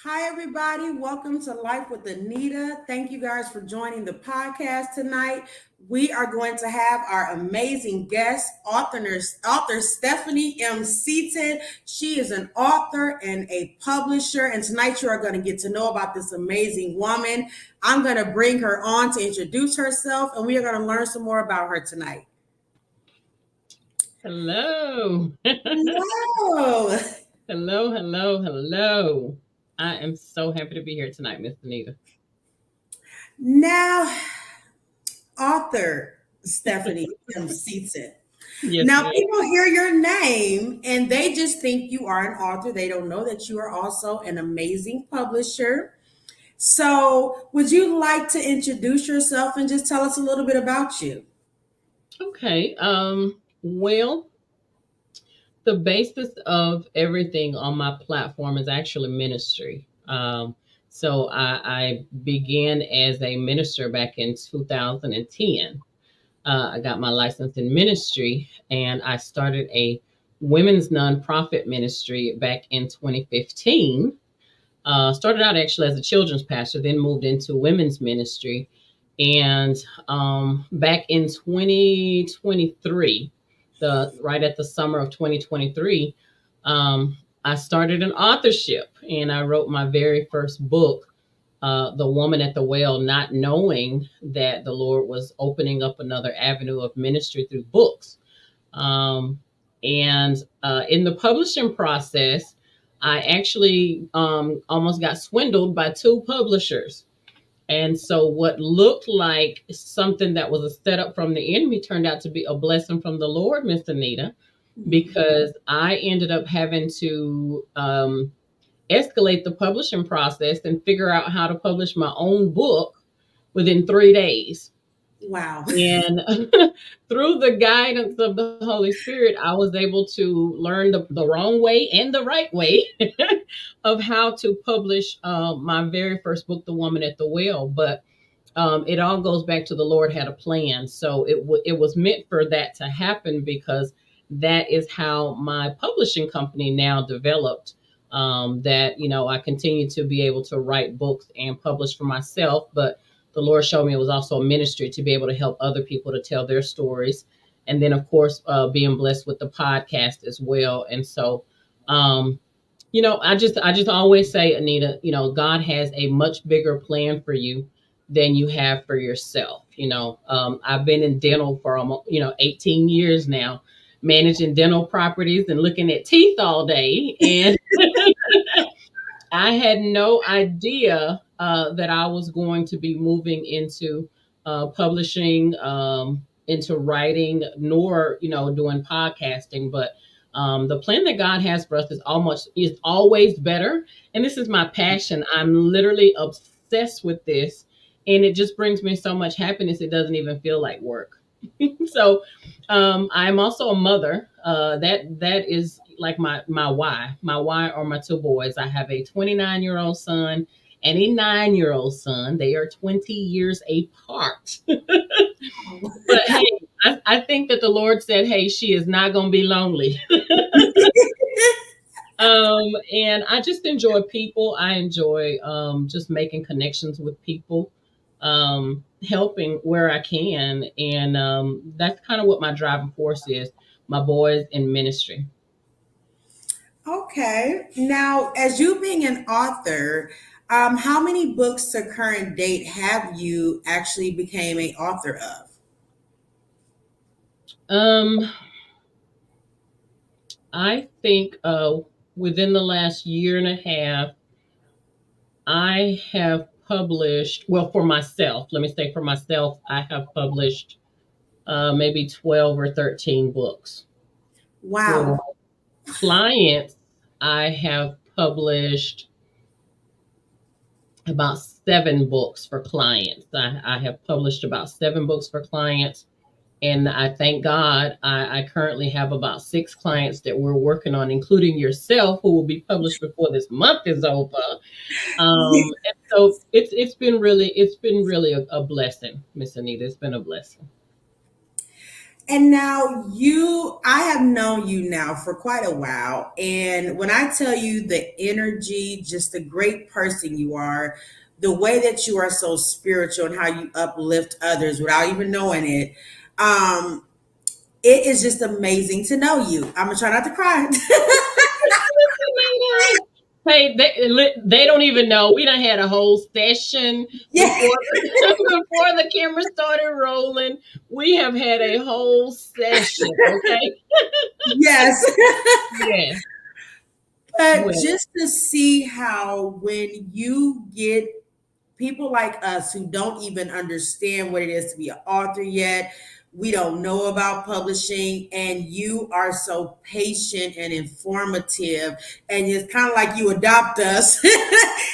Hi, everybody. Welcome to Life with Anita. Thank you guys for joining the podcast tonight. We are going to have our amazing guest, author Stephanie M. Seaton. She is an author and a publisher. And tonight you are going to get to know about this amazing woman. I'm going to bring her on to introduce herself, and we are going to learn some more about her tonight. Hello. Hello. hello. I am so happy to be here tonight, Miss Anita. Now, author Stephanie M. Seaton. Yes, Now, ma'am. people hear your name and they just think you are an author. They don't know that you are also an amazing publisher. So, would you like to introduce yourself and just tell us a little bit about you? Okay. Well, the basis of everything on my platform is actually ministry. So I began as a minister back in 2010. I got my license in ministry, and I started a women's nonprofit ministry back in 2015. Started out actually as a children's pastor, then moved into women's ministry. And back in 2023, the right at the summer of 2023, I started an authorship, and I wrote my very first book, The Woman at the Well, not knowing that the Lord was opening up another avenue of ministry through books. And in the publishing process, I actually almost got swindled by two publishers. And so, what looked like something that was a setup from the enemy turned out to be a blessing from the Lord, Miss Anita, because I ended up having to escalate the publishing process and figure out how to publish my own book within 3 days. Wow. And through the guidance of the Holy Spirit, I was able to learn the wrong way and the right way of how to publish my very first book, The Woman at the Well. But it all goes back to the Lord had a plan. So it was meant for that to happen, because that is how my publishing company now developed. That I continue to be able to write books and publish for myself, but the Lord showed me it was also a ministry to be able to help other people to tell their stories. And then, of course, being blessed with the podcast as well. And so, I just always say, Anita, God has a much bigger plan for you than you have for yourself. I've been in dental for almost, 18 years now, managing dental properties and looking at teeth all day. And I had no idea that I was going to be moving into publishing, into writing, nor doing podcasting. But the plan that God has for us is always better, and this is my passion. I'm literally obsessed with this, and it just brings me so much happiness. It doesn't even feel like work. So I'm also a mother. That is like my why. My why are my two boys. I have a 29-year-old son and a 9-year-old son. They are 20 years apart. But hey, I think that the Lord said, "Hey, she is not going to be lonely." And I just enjoy people. I enjoy just making connections with people, helping where I can. And that's kind of what my driving force is, my boys in ministry. Okay. Now, as you being an author, how many books to current date have you actually became a author of? Um, I think within the last year and a half, I have published, well, for myself, let me say for myself, I have published maybe 12 or 13 books. For Wow. clients, I have published about 7 books for clients. I have published about 7 books for clients. And I thank God I currently have about 6 clients that we're working on, including yourself, who will be published before this month is over. And so it's been really a blessing, Miss Anita. It's been a blessing. And now I have known you now for quite a while. And when I tell you the energy, just the great person you are, the way that you are so spiritual and how you uplift others without even knowing it, um, it is just amazing to know you. I'm gonna try not to cry. Hey, they don't even know. We done had a whole session Yeah. before before the camera started rolling. We have had a whole session. Okay. Yes. Yeah. But Well. just to see how when you get people like us who don't even understand what it is to be an author yet, we don't know about publishing, and you are so patient and informative, and it's kind of like you adopt us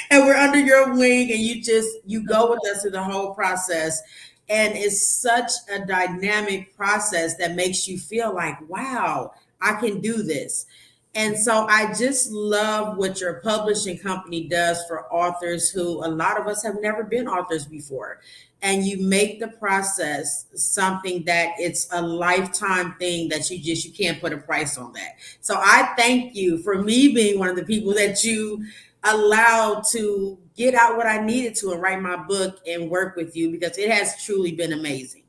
and we're under your wing, and you go with us through the whole process. And it's such a dynamic process that makes you feel like, wow, I can do this. And so I just love what your publishing company does for authors who a lot of us have never been authors before. And you make the process something that it's a lifetime thing that you can't put a price on that. So I thank you for me being one of the people that you allowed to get out what I needed to and write my book and work with you, because it has truly been amazing.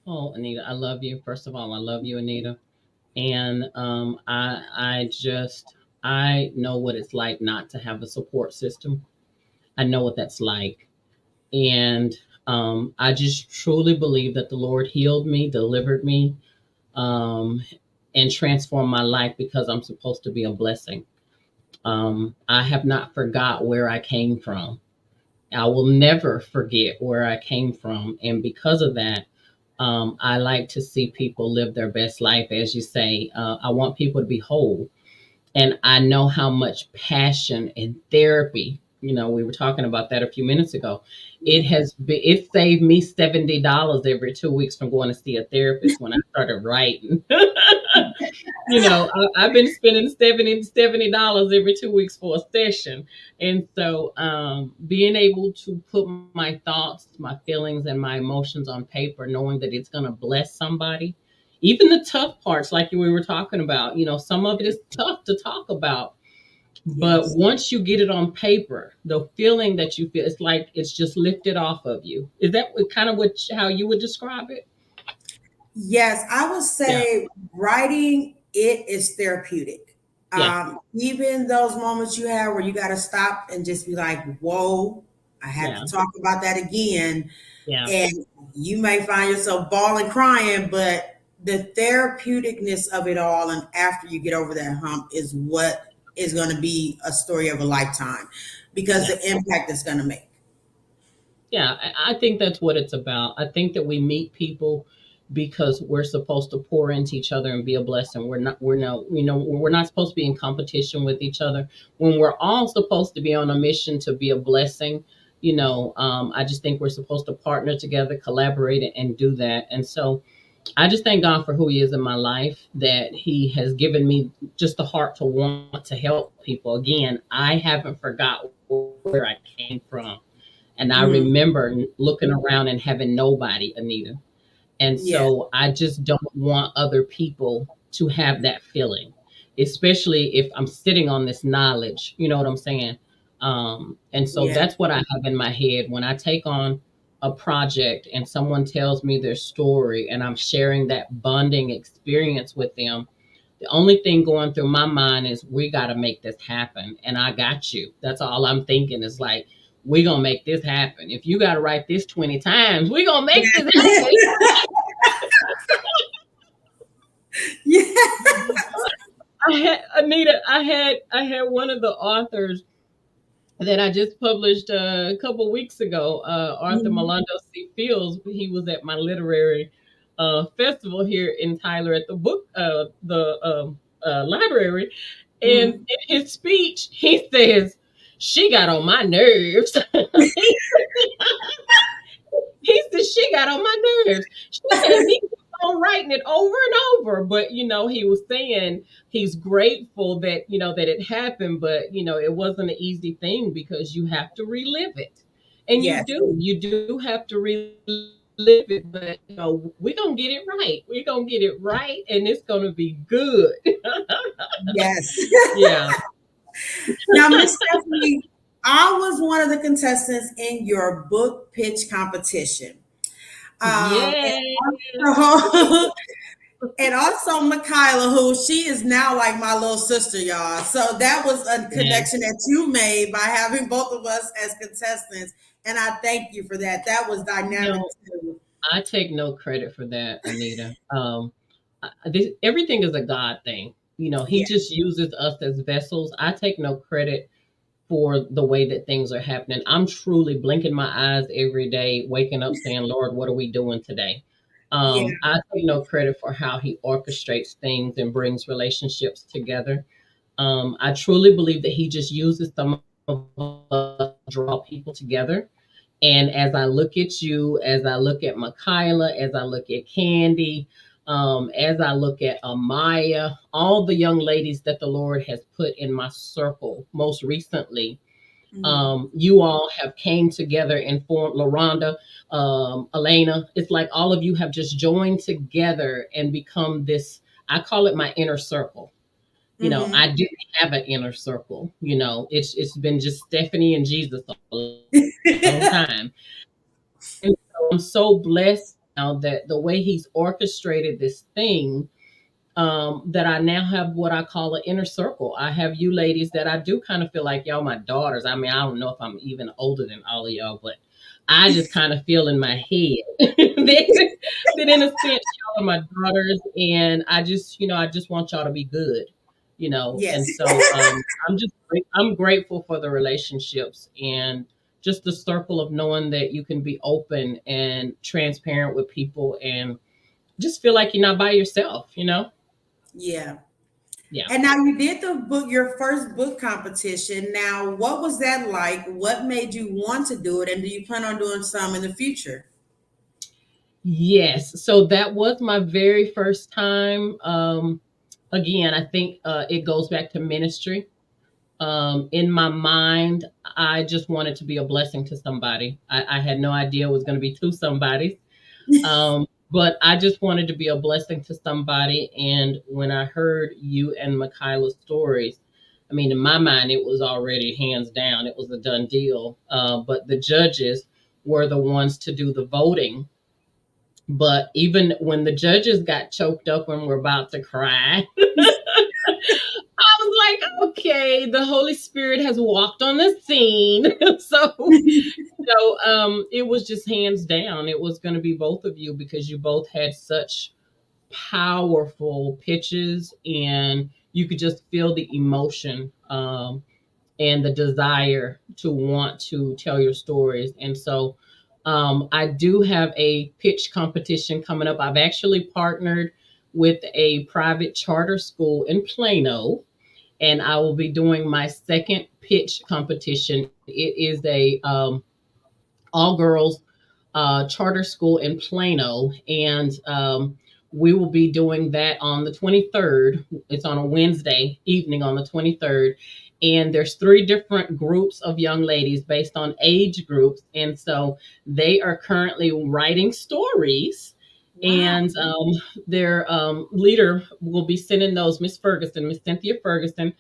Oh, Anita, I love you. First of all, I love you, Anita. And I know what it's like not to have a support system. I know what that's like. And I just truly believe that the Lord healed me, delivered me, um, and transformed my life because I'm supposed to be a blessing. I have not forgot where I came from. I will never forget where I came from. And because of that, I like to see people live their best life. As you say, I want people to be whole. And I know how much passion and therapy, we were talking about that a few minutes ago. It saved me $70 every 2 weeks from going to see a therapist when I started writing. I've been spending $70 every 2 weeks for a session. And so being able to put my thoughts, my feelings, and my emotions on paper, knowing that it's going to bless somebody, even the tough parts, like we were talking about, some of it is tough to talk about. But Yes. once you get it on paper, the feeling that you feel, it's like it's just lifted off of you. Is that kind of how you would describe it? Yes, I would Yeah. say writing it is therapeutic. Yeah. Even those moments you have where you got to stop and just be like, "Whoa, I have Yeah. to talk about that again," Yeah. and you may find yourself bawling, crying, but the therapeuticness of it all, and after you get over that hump, is what is going to be a story of a lifetime, because Yeah. the impact it's going to make. Yeah, I think that's what it's about. I think that we meet people because we're supposed to pour into each other and be a blessing. We're not supposed to be in competition with each other. When we're all supposed to be on a mission to be a blessing, I just think we're supposed to partner together, collaborate, and do that. And so I just thank God for who He is in my life, that He has given me just the heart to want to help people. Again, I haven't forgot where I came from. And I Mm, remember looking around and having nobody, Anita. And yes, so I just don't want other people to have that feeling, especially if I'm sitting on this knowledge. You know what I'm saying? And so yeah, that's what I have in my head when I take on a project and someone tells me their story and I'm sharing that bonding experience with them. The only thing going through my mind is we got to make this happen. And I got you. That's all I'm thinking is like, we're going to make this happen. If you got to write this 20 times, we're going to make this happen. yeah. I had Anita, I had one of the authors that I just published a couple weeks ago, Arthur Mhm, Malando C. Fields. He was at my literary festival here in Tyler at the library, and mhm. in his speech he says, "She got on my nerves." He said she got on my nerves. She had me keep on writing it over and over. But he was saying he's grateful that that it happened, but it wasn't an easy thing because you have to relive it. And Yes. you do have to relive live it, but we're gonna get it right. We're gonna get it right, and it's gonna be good. Yes. Yeah. Now, Miss Stephanie, I was one of the contestants in your book pitch competition. Yes. And also, and also Michaela, who she is now like my little sister, y'all. So that was a Yes. connection that you made by having both of us as contestants. And I thank you for that. That was You dynamic know, too. I take no credit for that, Anita. Everything is a God thing. He Yeah. just uses us as vessels. I take no credit for the way that things are happening. I'm truly blinking my eyes every day, waking up saying, Lord, what are we doing today? Yeah. I take no credit for how he orchestrates things and brings relationships together. I truly believe that he just uses some of us to draw people together. And as I look at you, as I look at Michaela, as I look at Candy, as I look at Amaya, all the young ladies that the Lord has put in my circle most recently, Mhm. you all have came together and formed LaRonda, Elena. It's like all of you have just joined together and become this. I call it my inner circle. Mhm. I didn't have an inner circle. It's been just Stephanie and Jesus a long time. And so I'm so blessed now that the way he's orchestrated this thing, that I now have what I call an inner circle. I have you ladies that I do kind of feel like y'all my daughters. I mean, I don't know if I'm even older than all of y'all, but I just kind of feel in my head that in a sense y'all are my daughters, and I just want y'all to be good, Yes. and so I'm grateful for the relationships and just the circle of knowing that you can be open and transparent with people and just feel like you're not by yourself. Yeah. Yeah. And now you did the book, your first book competition. Now, what was that like? What made you want to do it? And do you plan on doing some in the future? Yes. So that was my very first time. Again, I think it goes back to ministry. In my mind, I just wanted to be a blessing to somebody. I had no idea it was going to be to somebody. But I just wanted to be a blessing to somebody. And when I heard you and Michaela's stories, I mean, in my mind, it was already hands down, it was a done deal. But the judges were the ones to do the voting. But even when the judges got choked up and were about to cry, I was like, okay, the Holy Spirit has walked on the scene. It was just hands down. It was going to be both of you because you both had such powerful pitches and you could just feel the emotion, and the desire to want to tell your stories. And so I do have a pitch competition coming up. I've actually partnered with a private charter school in Plano, and I will be doing my second pitch competition. It is a all girls charter school in Plano, and we will be doing that on the 23rd. It's on a Wednesday evening on the 23rd. And there's three different groups of young ladies based on age groups. And so they are currently writing stories. Wow. And their leader will be sending those, Miss Ferguson, Miss Cynthia Ferguson.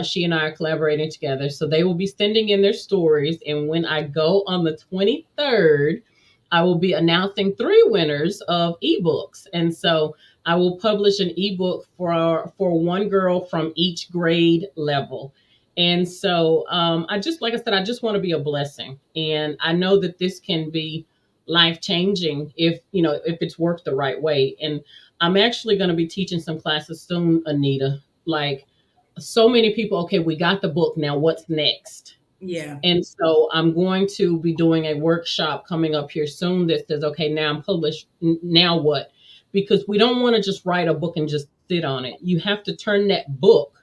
She and I are collaborating together. So they will be sending in their stories. And when I go on the 23rd, I will be announcing three winners of ebooks. And so I will publish an ebook for one girl from each grade level. And so like I said, I just want to be a blessing. And I know that this can be life changing if it's worked the right way. And I'm actually going to be teaching some classes soon, Anita. Like, so many people, okay, we got the book. Now what's next? Yeah. And so I'm going to be doing a workshop coming up here soon that says, okay, now I'm published. Now what? Because we don't want to just write a book and just sit on it. You have to turn that book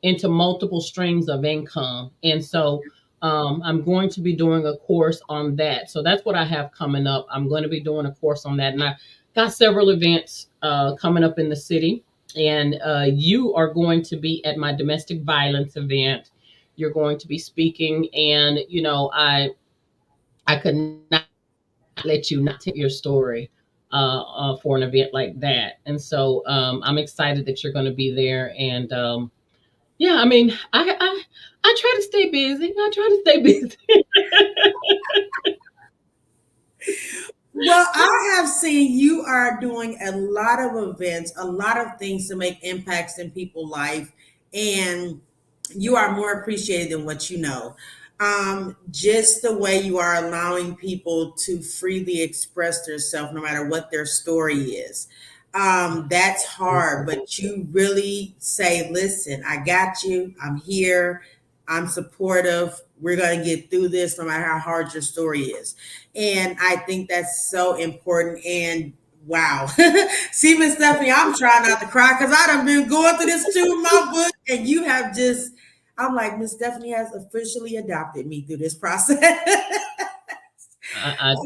into multiple streams of income. And so I'm going to be doing a course on that. So that's what I have coming up. I'm going to be doing a course on that. And I got several events coming up in the city. And you are going to be at my domestic violence event. You're going to be speaking, and I could not let you not tell your story for an event like that. And so I'm excited that you're going to be there. And yeah, I mean, I try to stay busy. I try to stay busy. Well, I have seen you are doing a lot of events, a lot of things to make impacts in people's life, and you are more appreciated than what you know. Just the way you are allowing people to freely express themselves, no matter what their story is. That's hard, but you really say, listen, I got you. I'm here. I'm supportive. We're going to get through this no matter how hard your story is. And I think that's so important. And wow. See, Miss Stephanie, I'm trying not to cry because I done been going through this too in my book. And you have just, I'm like, Miss Stephanie has officially adopted me through this process.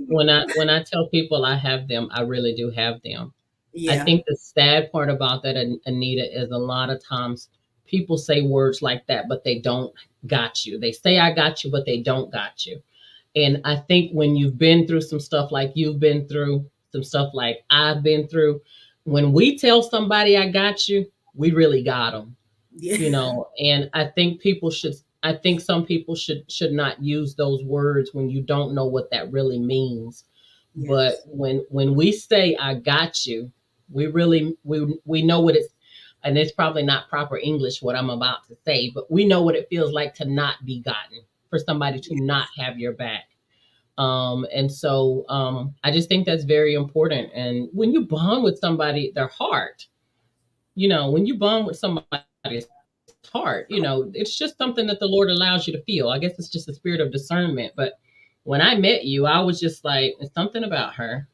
When I tell people I have them, I really do have them. I Yeah. think the sad part about that, Anita, is a lot of times people say words like that, but they don't got you. They say I got you, but they don't got you. And I think when you've been through some stuff like you've been through, some stuff like I've been through, when we tell somebody I got you, we really got them, Yeah. and I think some people should not use those words when you don't know what that really means. But Yes. when we say I got you, we know what it's, and it's probably not proper English what I'm about to say, but we know what it feels like to not be gotten, for somebody to not have your back. And so I just think that's very important. And when you bond with somebody, their heart, when you bond with somebody's heart, it's just something that the Lord allows you to feel. I guess it's just a spirit of discernment. But when I met you, I was just like, it's something about her.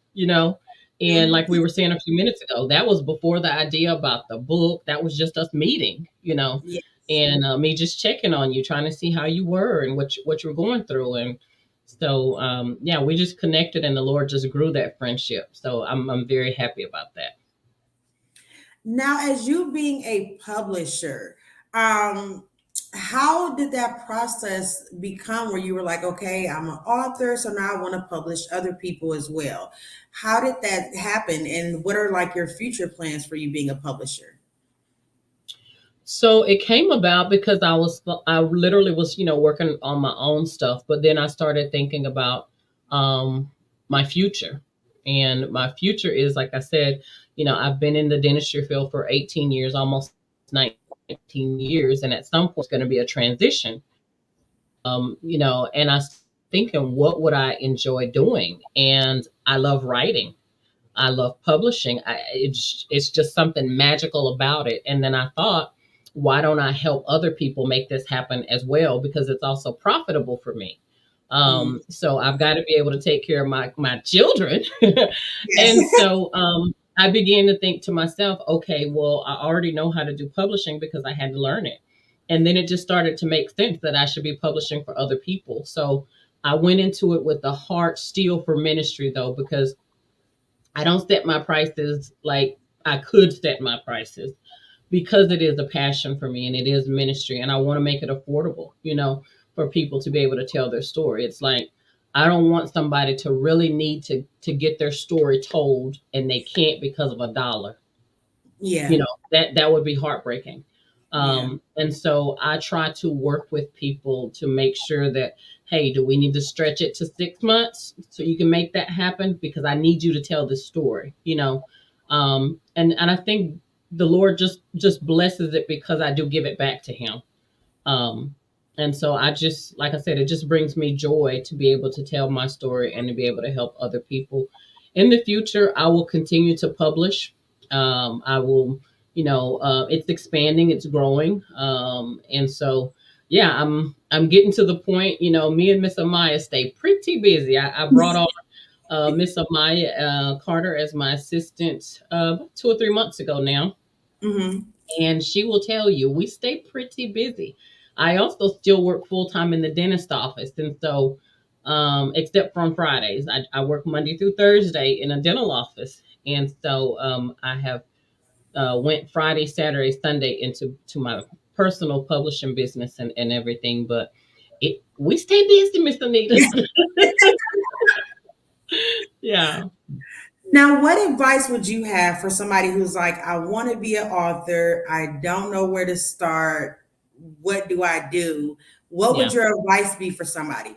And Mhm. like we were saying a few minutes ago, that was before the idea about the book. That was just us meeting, Yes. and me just checking on you, trying to see how you were and what you were going through. And so, yeah, we just connected, and the Lord just grew that friendship. So I'm very happy about that. Now, as you being a publisher, um, how did that process become where you were like, okay, I'm an author, so now I want to publish other people as well? How did that happen? And what are like your future plans for you being a publisher? So it came about because I literally was, working on my own stuff, but then I started thinking about um my future. And my future is, like I said, I've been in the dentistry field for 18 years, almost 19 years, and at some point it's going to be a transition. And I was thinking, what would I enjoy doing? And I love writing. I love publishing. It's just something magical about it. And then I thought, why don't I help other people make this happen as well? Because it's also profitable for me. Mm, So I've got to be able to take care of my children. yes. And so I began to think to myself, okay, well, I already know how to do publishing because I had to learn it. And then it just started to make sense that I should be publishing for other people. So I went into it with the heart still for ministry, though, because I don't set my prices like I could set my prices, because it is a passion for me and it is ministry, and I want to make it affordable, for people to be able to tell their story. It's like I don't want somebody to really need to get their story told and they can't because of a dollar. Yeah. That would be heartbreaking. Yeah. And so I try to work with people to make sure that, hey, do we need to stretch it to 6 months so you can make that happen? Because I need you to tell this story. And I think the Lord just blesses it because I do give it back to Him. Um, and so I just, like I said, it just brings me joy to be able to tell my story and to be able to help other people. In the future, I will continue to publish. I will, it's expanding, it's growing. And so, yeah, I'm getting to the point, me and Miss Amaya stay pretty busy. I brought on Miss Amaya Carter as my assistant 2 or 3 months ago now, Hmm. and she will tell you we stay pretty busy. I also still work full time in the dentist office, and so except for on Fridays, I work Monday through Thursday in a dental office, and so I have went Friday, Saturday, Sunday into my personal publishing business and everything. But we stay busy, Miss Anita. Yeah. Now, what advice would you have for somebody who's like, I want to be an author, I don't know where to start, what do I do? What would Yeah. your advice be for somebody?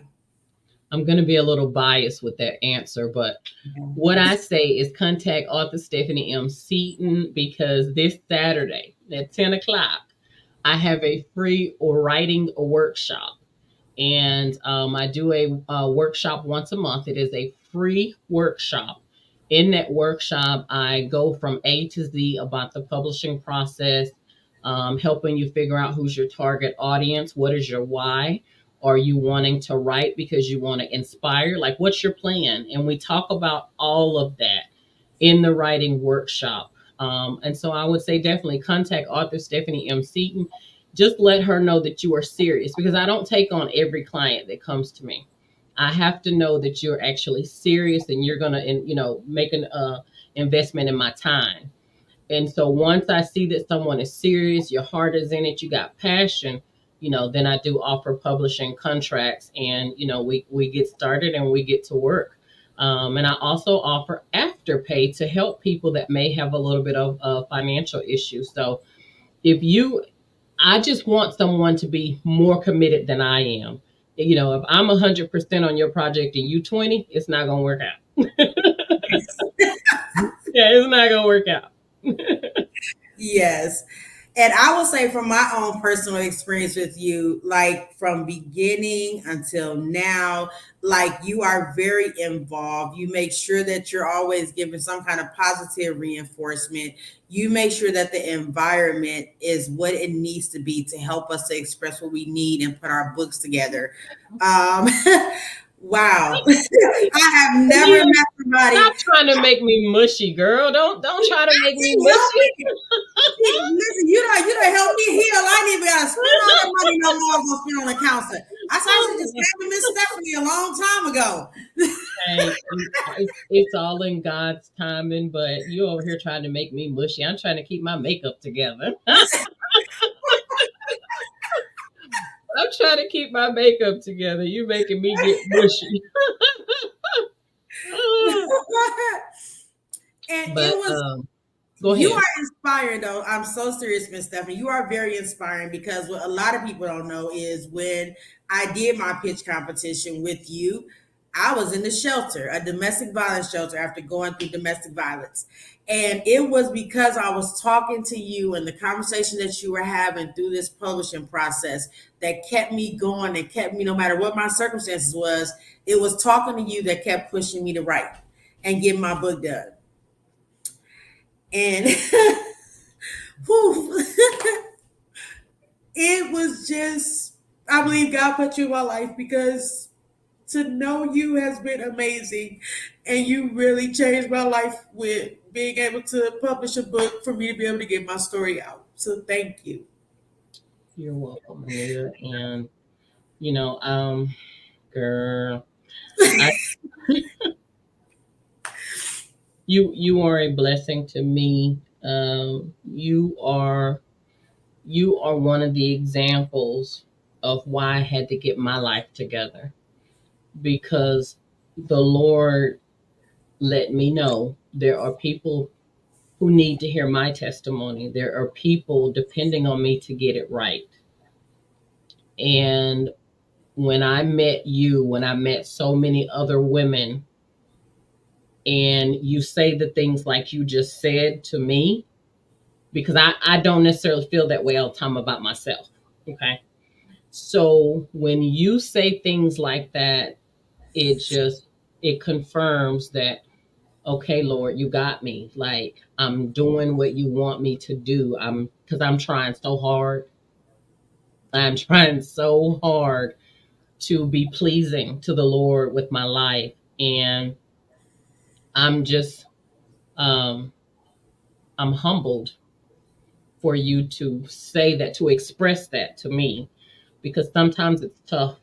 I'm going to be a little biased with that answer, but what I say is contact author Stephanie M. Seaton because this Saturday at 10 o'clock, I have a free writing workshop. And I do a workshop once a month. It is a free workshop. In that workshop, I go from A to Z about the publishing process, helping you figure out who's your target audience, what is your why. Are you wanting to write because you want to inspire? Like, what's your plan? And we talk about all of that in the writing workshop. And so I would say definitely contact author Stephanie M. Seaton. Just let her know that you are serious because I don't take on every client that comes to me. I have to know that you're actually serious and you're gonna, make an investment in my time. And so once I see that someone is serious, your heart is in it, you got passion, then I do offer publishing contracts and, we get started and we get to work. And I also offer afterpay to help people that may have a little bit of financial issues. So I just want someone to be more committed than I am. If I'm 100% on your project and you 20, it's not going to work out. Yeah, it's not going to work out. Yes. And I will say from my own personal experience with you, like from beginning until now, like you are very involved. You make sure that you're always giving some kind of positive reinforcement. You make sure that the environment is what it needs to be to help us to express what we need and put our books together. Um, wow. I have never Anita, met somebody. stop trying to make me mushy, girl. Don't try to I make me can't help mushy. it. Listen, you don't help me heal. I ain't even gotta spend all that money no more. I'm gonna spend on a counselor. I said I should just gave Miss Stephanie a long time ago. Hey, it's all in God's timing, but you over here trying to make me mushy. I'm trying to keep my makeup together. I'm trying to keep my makeup together. You making me get mushy. And it But was go you ahead. are inspiring though. I'm so serious, Miss Stephanie. You are very inspiring because what a lot of people don't know is when I did my pitch competition with you, I was in the shelter, a domestic violence shelter after going through domestic violence. And it was because I was talking to you and the conversation that you were having through this publishing process that kept me going and kept me, no matter what my circumstances was, it was talking to you that kept pushing me to write and get my book done. And whew, it was just, I believe God put you in my life because to know you has been amazing. And you really changed my life with being able to publish a book for me to be able to get my story out. So thank you. You're welcome, Anita. And girl, I you are a blessing to me. You are one of the examples of why I had to get my life together because the Lord let me know there are people who need to hear my testimony. There are people depending on me to get it right. And when I met you, when I met so many other women, and you say the things like you just said to me, because I don't necessarily feel that way all the time about myself. Okay. So when you say things like that, it confirms that, okay, Lord, you got me. Like I'm doing what you want me to do. I'm trying so hard. I'm trying so hard to be pleasing to the Lord with my life. And I'm just um I'm humbled for you to say that, to express that to me, because sometimes it's tough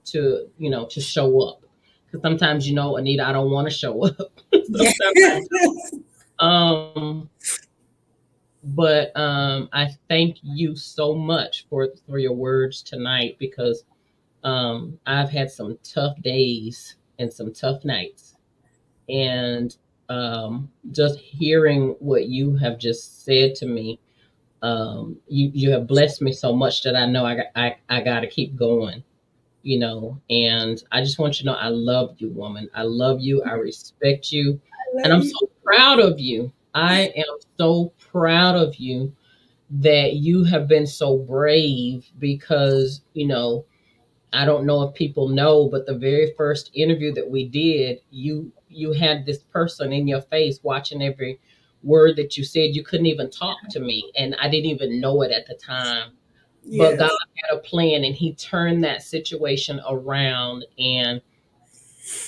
to show up. Because sometimes, Anita, I don't want to show up. Yeah. Sometimes I don't. But I thank you so much for your words tonight because I've had some tough days and some tough nights. And just hearing what you have just said to me, you have blessed me so much that I know I got to keep going, you know. And I just want you to know I love you, woman. I love you. I respect you. I And love I'm you. so proud of you. I am so proud of you that you have been so brave because, you know, I don't know if people know, but the very first interview that we did, you had this person in your face watching every word that you said. You couldn't even talk to me, and I didn't even know it at the time. But God Yes. had a plan, and He turned that situation around. And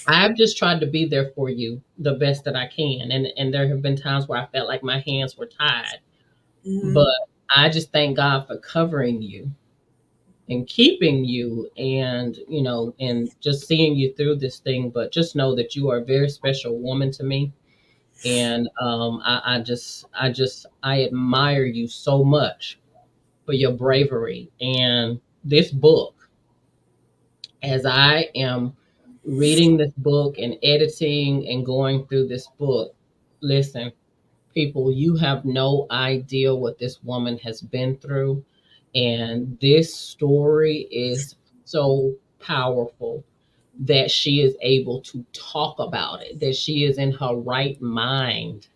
I've just tried to be there for you the best that I can. And there have been times where I felt like my hands were tied, Hmm. but I just thank God for covering you and keeping you, and you know, and just seeing you through this thing. But just know that you are a very special woman to me. And I admire you so much for your bravery. And this book, as I am reading this book and editing and going through this book, listen, people, you have no idea what this woman has been through. And this story is so powerful that she is able to talk about it, that she is in her right mind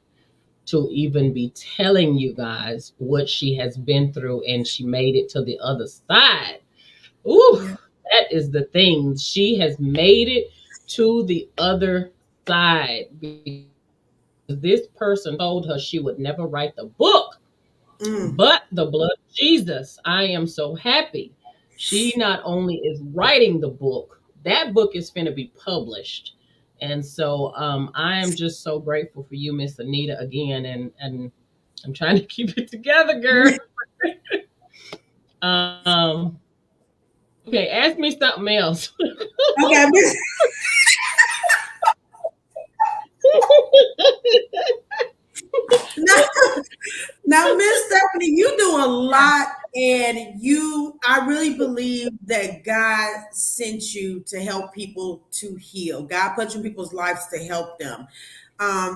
to even be telling you guys what she has been through, and she made it to the other side. Ooh, Yeah. that is the thing. She has made it to the other side because this person told her she would never write the book, Mm. but the blood of Jesus. I am so happy. She not only is writing the book, that book is going to be published. And so I am just so grateful for you, Miss Anita, again. And I'm trying to keep it together, girl. Um, okay, ask me something else. Okay. Now, now, Miss Stephanie, you do a lot, and I really believe that God sent you to help people to heal. God put you in people's lives to help them,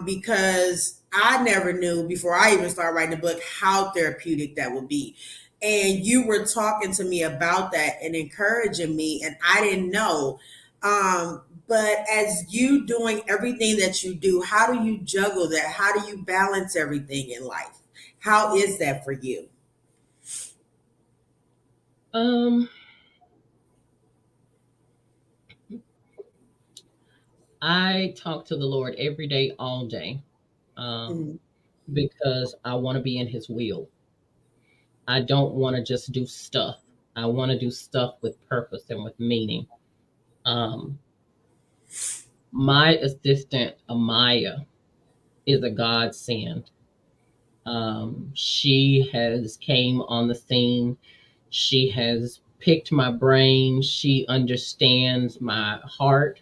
because I never knew before I even started writing the book how therapeutic that would be. And you were talking to me about that and encouraging me, and I didn't know. But as you doing everything that you do, how do you juggle that? How do you balance everything in life? How is that for you? um, I talk to the Lord every day, all day, um, Mhm. because I want to be in His will. I don't want to just do stuff. I want to do stuff with purpose and with meaning. Um, my assistant, Amaya, is a godsend. She has came on the scene. She has picked my brain. She understands my heart.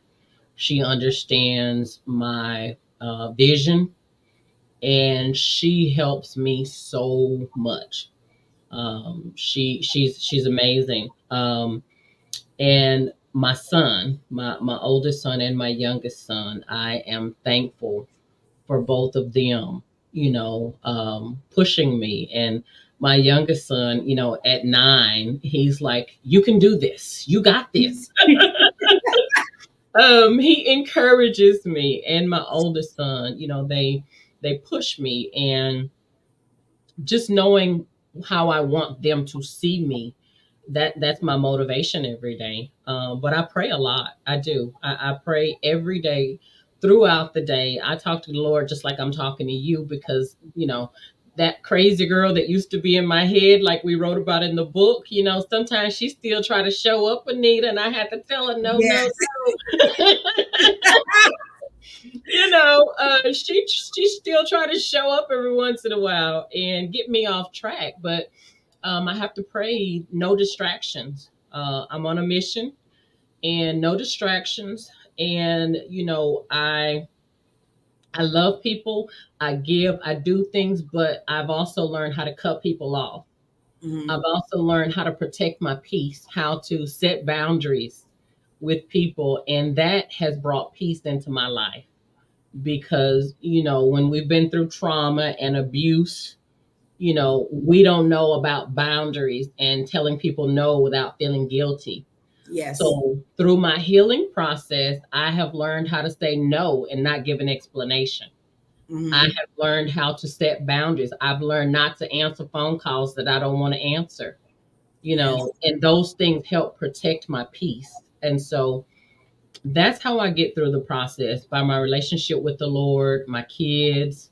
She understands my vision, and she helps me so much. She's amazing. And my son, my oldest son and my youngest son, I am thankful for both of them, you know, pushing me. And my youngest son, you know, at 9, he's like, "You can do this. You got this." He encourages me, and my oldest son, you know, they push me, and just knowing how I want them to see me, that's my motivation every day. But I pray a lot. I do. I pray every day throughout the day. I talk to the Lord just like I'm talking to you, because you know that crazy girl that used to be in my head, like we wrote about in the book. You know, sometimes she still try to show up, Anita, and I had to tell her no, no, Yes. no. You know, she still try to show up every once in a while and get me off track. But I have to pray no distractions. I'm on a mission, and no distractions. And you know, I love people. I give. I do things, but I've also learned how to cut people off. Mhm. I've also learned how to protect my peace, how to set boundaries with people, and that has brought peace into my life. because, when we've been through trauma and abuse, we don't know about boundaries and telling people no without feeling guilty. Yes. So through my healing process, I have learned how to say no and not give an explanation. I Hmm. have learned how to set boundaries. I've learned not to answer phone calls that I don't want to answer, Yes. and those things help protect my peace. And so that's how I get through the process, by my relationship with the Lord, my kids,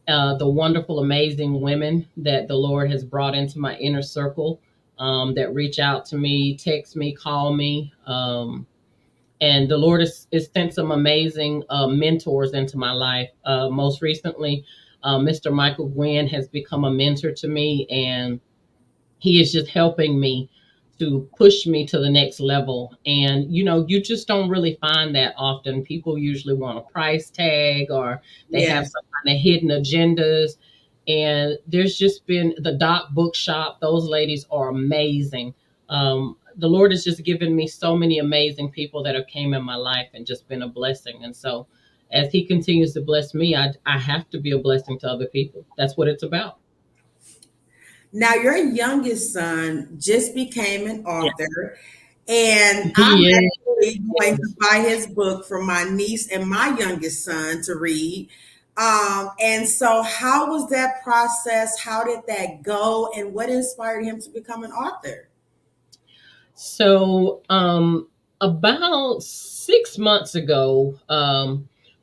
the wonderful, amazing women that the Lord has brought into my inner circle, that reach out to me, text me, call me. And the Lord has sent some amazing mentors into my life. Most recently, Mr. Michael Gwynn has become a mentor to me, and he is just helping me to push me to the next level. And you just don't really find that often. People usually want a price tag, or they have Yes. some kind of hidden agendas. And there's just been the Doc Bookshop. Those ladies are amazing. The Lord has just given me so many amazing people that have came in my life and just been a blessing. And so as he continues to bless me, I have to be a blessing to other people. That's what it's about. Now, your youngest son just became an Yeah. author, and I'm He is. actually going to Yes. buy his book for my niece and my youngest son to read. And so, how was that process? How did that go? And what inspired him to become an author? So, about 6 months ago,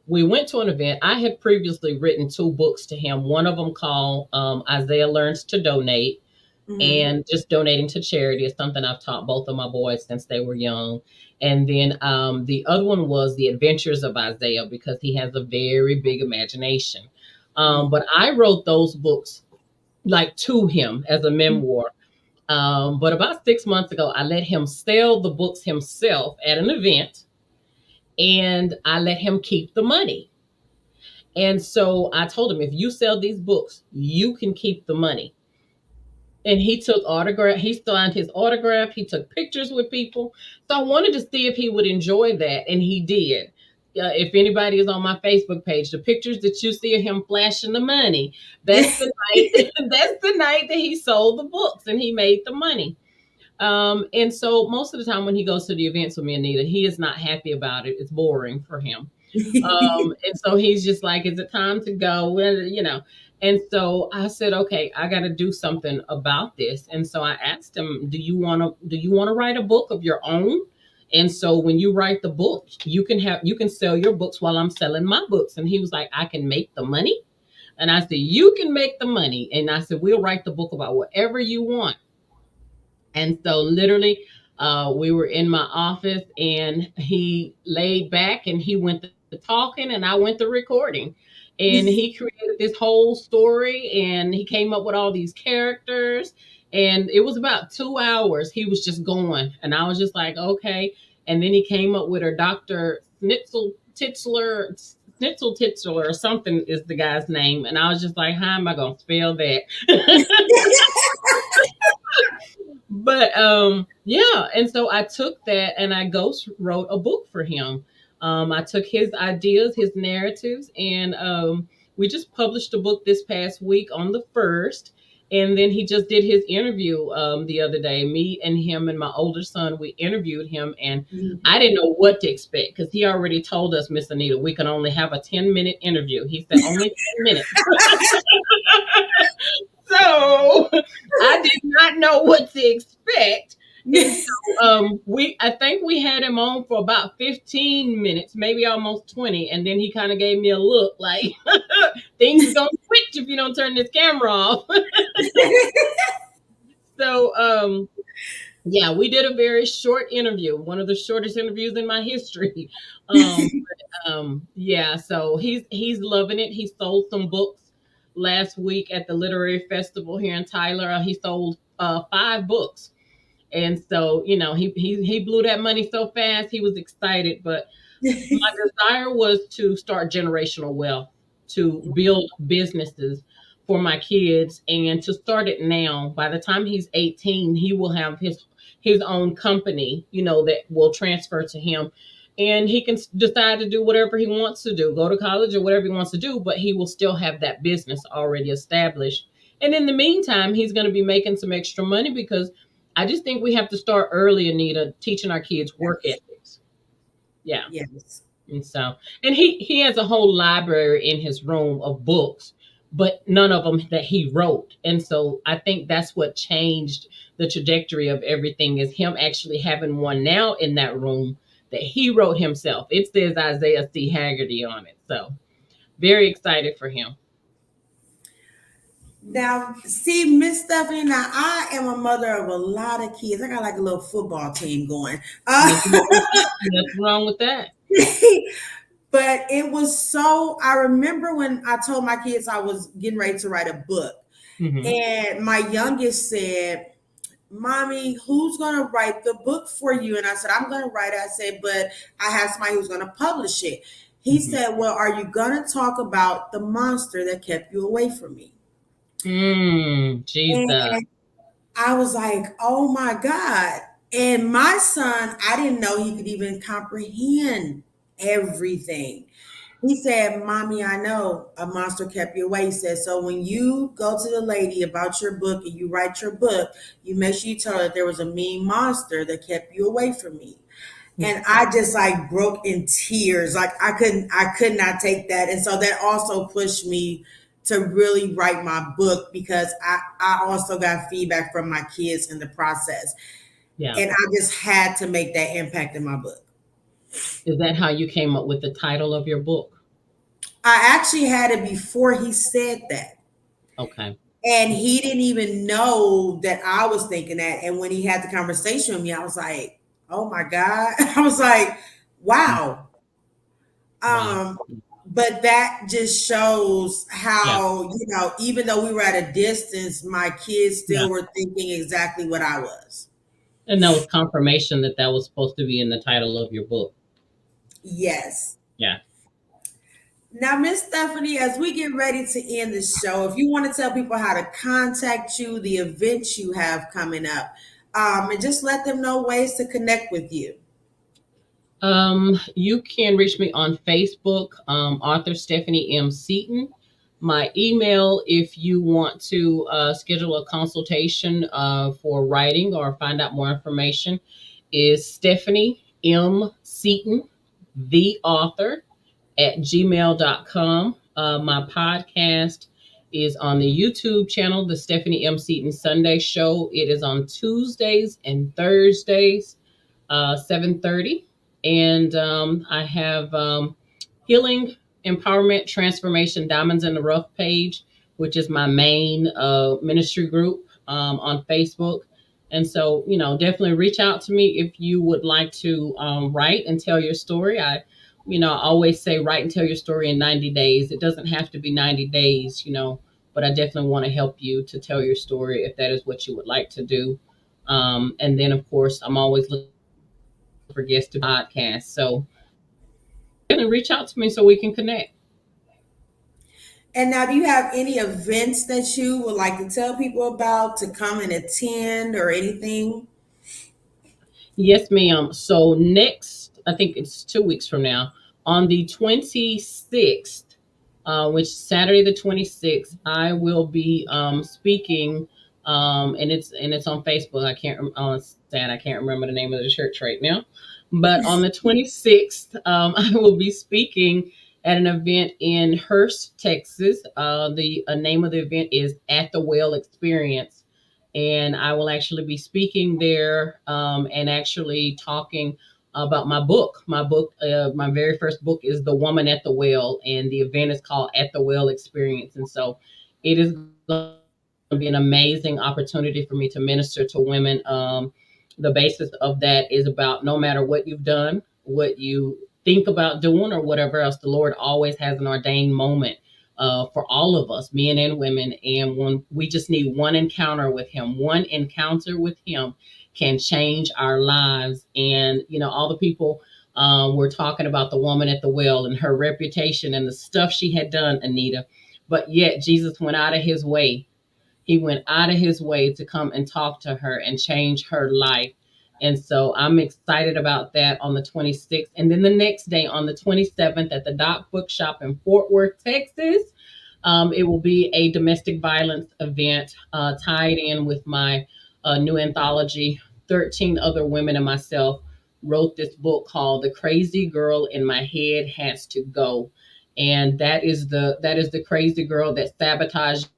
we went to an event. I had previously written two books to him. One of them called Isaiah Learns to Donate, Hmm. and just donating to charity is something I've taught both of my boys since they were young. And then the other one was The Adventures of Isaiah, because he has a very big imagination. But I wrote those books like to him as a memoir. But about 6 months ago, I let him sell the books himself at an event, and I let him keep the money. And so I told him, if you sell these books, you can keep the money. And he took autograph. He signed his autograph. He took pictures with people. So I wanted to see if he would enjoy that, and he did. If anybody is on my Facebook page, the pictures that you see of him flashing the money, that's the night. That's the night that he sold the books and he made the money. And so most of the time when he goes to the events with me, Anita, he is not happy about it. It's boring for him. And so he's just like, is it time to go? And so I said, okay, I got to do something about this. And so I asked him, do you want to write a book of your own? And so when you write the book, you can sell your books while I'm selling my books. And he was like, I can make the money. And I said, you can make the money. And I said, we'll write the book about whatever you want. And so literally, we were in my office, and he laid back and he went to talking and I went to recording. And he created this whole story and he came up with all these characters. And it was about 2 hours. He was just going. And I was just like, okay. And then he came up with her Dr. Schnitzel Titzel or something is the guy's name. And I was just like, how am I going to spell that? But yeah, and so I took that and I ghost wrote a book for him. I took his ideas, his narratives, and we just published a book this past week on the 1st. And then he just did his interview the other day. Me and him and my older son, we interviewed him, and I didn't know what to expect because he already told us, Miss Anita, we can only have a 10-minute interview. He said only 10 minutes. So I did not know what to expect. And so I think we had him on for about 15 minutes, maybe almost 20. And then he kind of gave me a look like things are gonna switch if you don't turn this camera off. So yeah, we did a very short interview, one of the shortest interviews in my history. Yeah, so he's loving it. He sold some books last week at the literary festival here in Tyler. He sold 5 books, and so he blew that money so fast. He was excited, but my desire was to start generational wealth, to build businesses for my kids, and to start it now. By the time he's 18, he will have his own company, that will transfer to him. and he can decide to do whatever he wants to do, go to college or whatever he wants to do, but he will still have that business already established. And in the meantime, he's going to be making some extra money because I just think we have to start early, Anita, teaching our kids work Yes. ethics. Yeah. Yes. And so, and he has a whole library in his room of books, but none of them that he wrote. And so I think that's what changed the trajectory of everything is him actually having one now in that room that he wrote himself. It says Isaiah C. Haggerty on it. So very excited for him. Now, see, Miss Stephanie, now I am a mother of a lot of kids. I got like a little football team going. Nothing wrong with that. Nothing wrong with that. But it was so, I remember when I told my kids I was getting ready to write a book, Hmm. and my youngest said, Mommy, who's going to write the book for you? And I said, I'm going to write it. I said, but I have somebody who's going to publish it. He Hmm. said, well, are you going to talk about the monster that kept you away from me? Jesus. And I was like, oh my God. And my son, I didn't know he could even comprehend everything. He said, Mommy, I know a monster kept you away. He said, so when you go to the lady about your book and you write your book, you make sure you tell her there was a mean monster that kept you away from me. And I just like broke in tears. Like I could not take that. And so that also pushed me to really write my book because I also got feedback from my kids in the process. Yeah. And I just had to make that impact in my book. Is that how you came up with the title of your book? I actually had it before he said that. Okay. And he didn't even know that I was thinking that. And when he had the conversation with me, I was like, oh my God. I was like, wow. Wow. Um, but that just shows Yeah. how, even though we were at a distance, my kids Yeah. still were thinking exactly what I was. And that was confirmation that that was supposed to be in the title of your book. Yes. Yeah. Now, Miss Stephanie, as we get ready to end the show, if you want to tell people how to contact you, the events you have coming up, and just let them know ways to connect with you. You can reach me on Facebook, author Stephanie M. Seaton. My email, if you want to schedule a consultation for writing or find out more information, is Stephanie M. Seaton, the author, at gmail.com. My podcast is on the YouTube channel, the Stephanie M. Seaton Sunday Show. It is on Tuesdays and Thursdays, 7:30. And I have Healing, Empowerment, Transformation, Diamonds in the Rough page, which is my main ministry group on Facebook. And so, definitely reach out to me if you would like to write and tell your story. I always say write and tell your story in 90 days. It doesn't have to be 90 days, but I definitely want to help you to tell your story if that is what you would like to do. And then, of course, I'm always looking for guests to podcast. So definitely reach out to me so we can connect. And now, do you have any events that you would like to tell people about to come and attend or anything? Yes, ma'am. So next, I think it's 2 weeks from now, on the 26th, which is Saturday the 26th, I will be speaking, and it's on Facebook. Sad, I can't remember the name of the church right now, but on the 26th, I will be speaking at an event in Hurst, Texas. The name of the event is At the Well Experience, and I will actually be speaking there and actually talking about my book. My very first book is The Woman at the Well, and the event is called At the Well Experience. And so it is going to be an amazing opportunity for me to minister to women. The basis of that is about no matter what you've done, what you think about doing, or whatever else, the Lord always has an ordained moment for all of us, men and women. And when we just need one encounter with Him, one encounter with Him can change our lives. And, all the people were talking about the woman at the well and her reputation and the stuff she had done, Anita. But yet Jesus went out of His way. He went out of His way to come and talk to her and change her life. And so I'm excited about that on the 26th. And then the next day on the 27th at the Doc Bookshop in Fort Worth, Texas, it will be a domestic violence event tied in with my new anthology. 13 other women and myself wrote this book called The Crazy Girl in My Head Has to Go. And that is the crazy girl that sabotages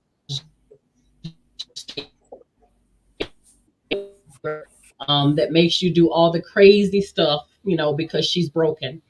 that makes you do all the crazy stuff, because she's broken.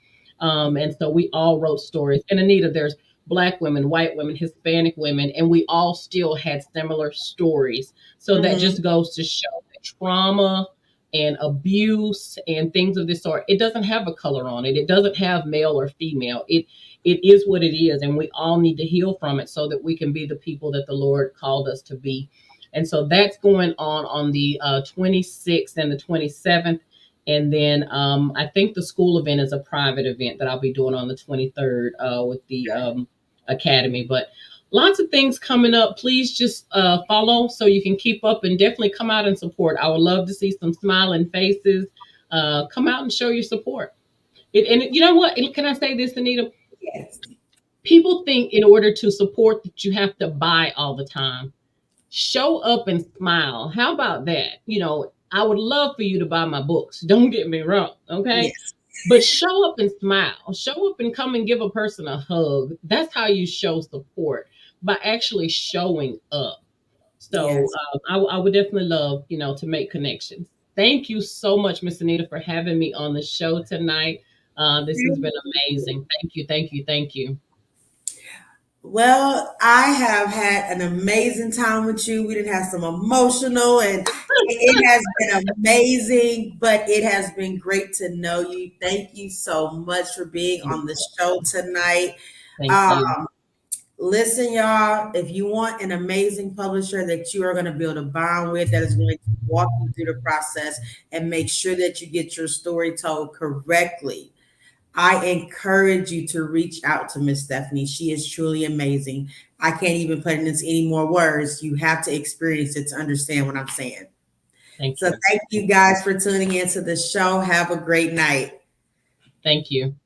And so we all wrote stories. And Anita, there's Black women, white women, Hispanic women, and we all still had similar stories. So that Hmm. just goes to show that trauma and abuse and things of this sort, it doesn't have a color on it. It doesn't have male or female. It is what it is, and we all need to heal from it so that we can be the people that the Lord called us to be. And so that's going on the 26th and the 27th. And then I think the school event is a private event that I'll be doing on the 23rd with the academy. But lots of things coming up. Please just follow so you can keep up and definitely come out and support. I would love to see some smiling faces. Come out and show your support. And you know what? Can I say this, Anita? Yes. People think in order to support that you have to buy all the time. Show up and smile. How about that? I would love for you to buy my books. Don't get me wrong, okay? Yes. But show up and smile. Show up and come and give a person a hug. That's how you show support, by actually showing up. So Yes. I would definitely love, to make connections. Thank you so much, Miss Anita, for having me on the show tonight. This has been amazing. Thank you, thank you, thank you. Well, I have had an amazing time with you. We did have some emotional, and it has been amazing, but it has been great to know you. Thank you so much for being on the show tonight. Thank Um, you. Listen, y'all, if you want an amazing publisher that you are going to build a bond with, that is going to walk you through the process and make sure that you get your story told correctly, I encourage you to reach out to Miss Stephanie. She is truly amazing. I can't even put it into any more words. You have to experience it to understand what I'm saying. Thank So you. thank you guys for tuning into the show. Have a great night. Thank you.